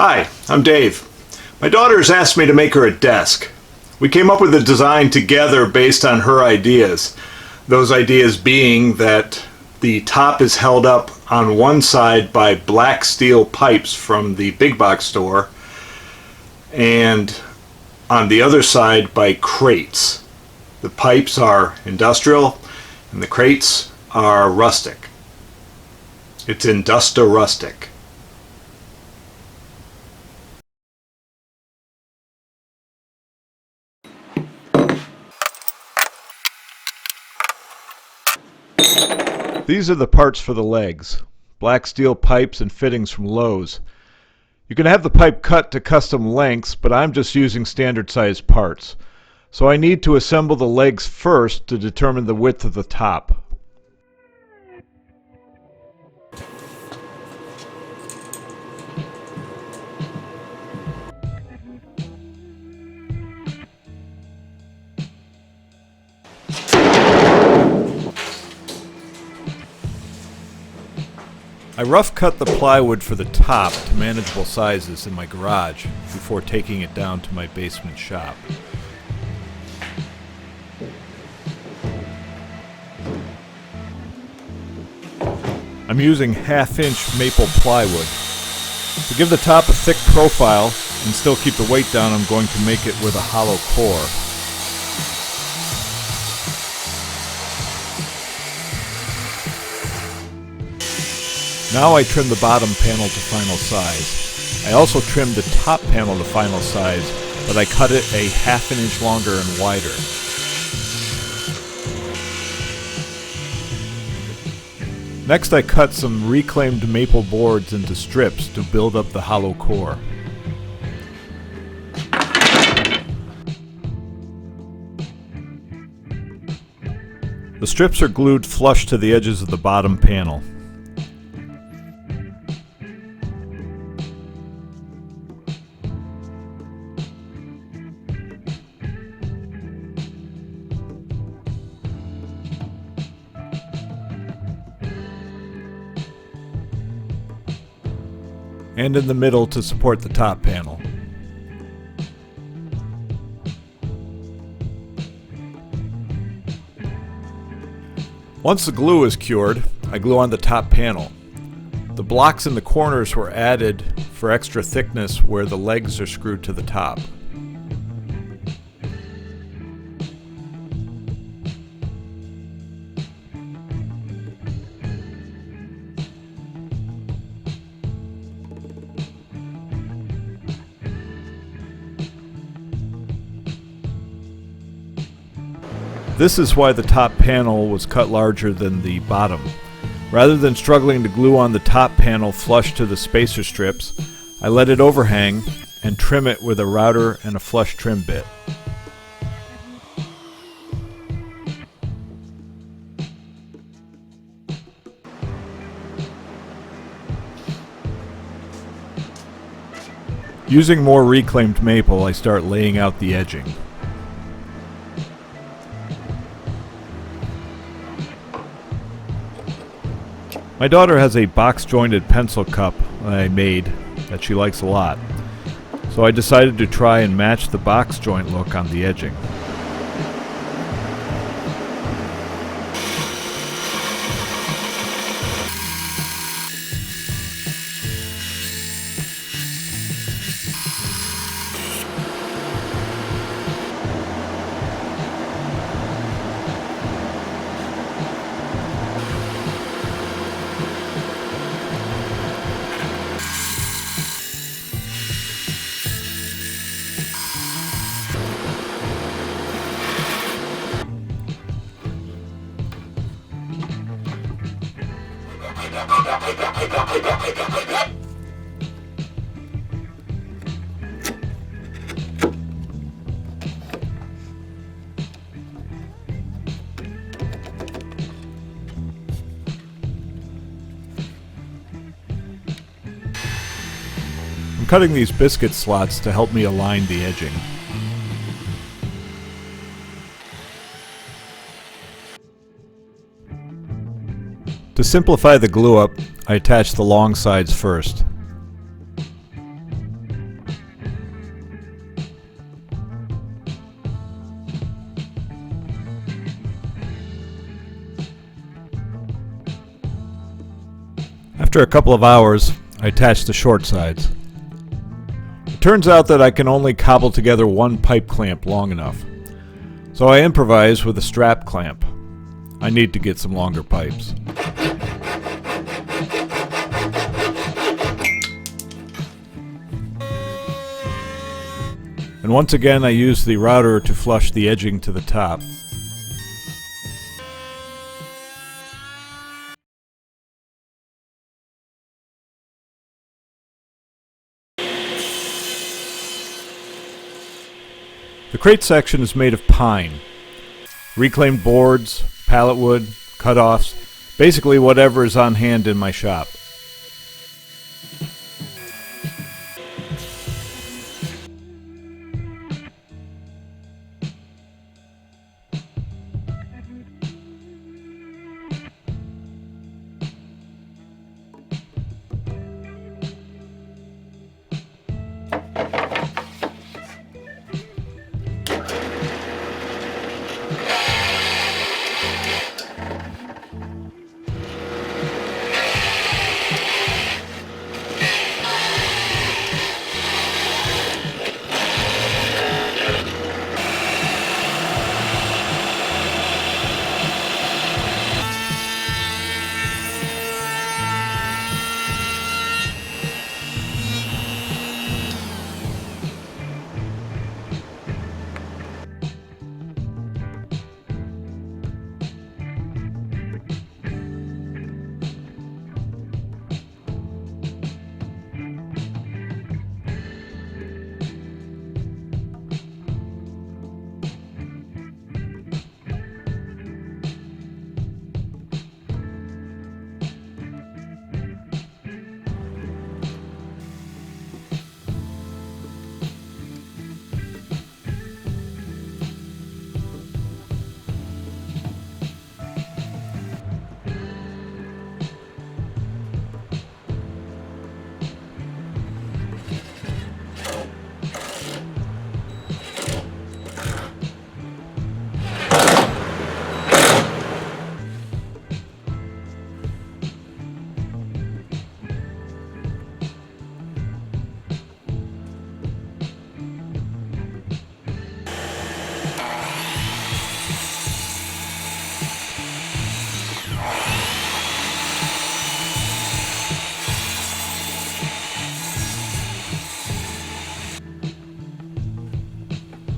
Hi, I'm Dave. My daughter has asked me to make her a desk. We came up with a design together based on her ideas. Those ideas being that the top is held up on one side by black steel pipes from the big box store and on the other side by crates. The pipes are industrial and the crates are rustic. It's Industa-rustic. These are the parts for the legs. Black steel pipes and fittings from Lowe's. You can have the pipe cut to custom lengths, but I'm just using standard size parts. So I need to assemble the legs first to determine the width of the top. I rough cut the plywood for the top to manageable sizes in my garage before taking it down to my basement shop. I'm using 1/2-inch maple plywood. To give the top a thick profile and still keep the weight down, I'm going to make it with a hollow core. Now I trim the bottom panel to final size. I also trimmed the top panel to final size, but I cut it a 1/2 inch longer and wider. Next I cut some reclaimed maple boards into strips to build up the hollow core. The strips are glued flush to the edges of the bottom panel. And in the middle to support the top panel. Once the glue is cured, I glue on the top panel. The blocks in the corners were added for extra thickness where the legs are screwed to the top. This is why the top panel was cut larger than the bottom. Rather than struggling to glue on the top panel flush to the spacer strips, I let it overhang and trim it with a router and a flush trim bit. Using more reclaimed maple, I start laying out the edging. My daughter has a box-jointed pencil cup that I made that she likes a lot, so I decided to try and match the box joint look on the edging. I'm cutting these biscuit slots to help me align the edging. To simplify the glue up, I attach the long sides first. After a couple of hours, I attached the short sides. It turns out that I can only cobble together one pipe clamp long enough, so I improvise with a strap clamp. I need to get some longer pipes. And once again I use the router to flush the edging to the top. The crate section is made of pine. Reclaimed boards, pallet wood, cut-offs, basically whatever is on hand in my shop.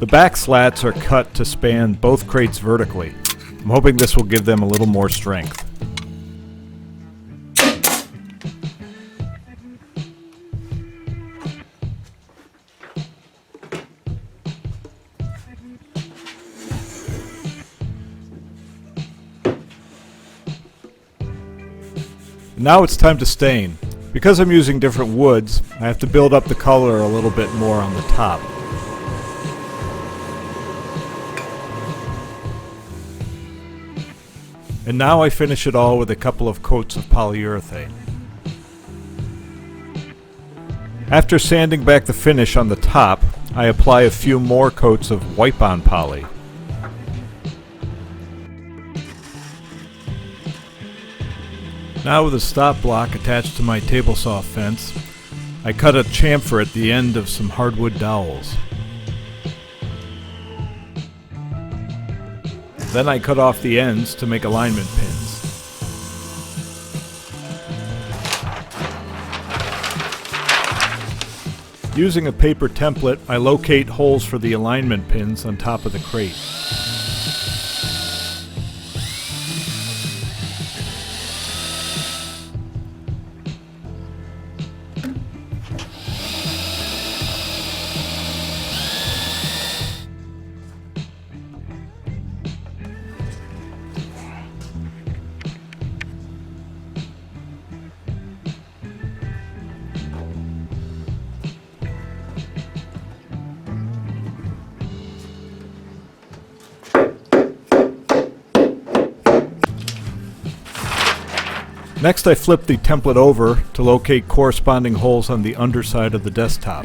The back slats are cut to span both crates vertically. I'm hoping this will give them a little more strength. Now it's time to stain. Because I'm using different woods, I have to build up the color a little bit more on the top. And now I finish it all with a couple of coats of polyurethane. After sanding back the finish on the top, I apply a few more coats of wipe-on poly. Now with a stop block attached to my table saw fence, I cut a chamfer at the end of some hardwood dowels. Then I cut off the ends to make alignment pins. Using a paper template, I locate holes for the alignment pins on top of the crate. Next I flip the template over to locate corresponding holes on the underside of the desktop.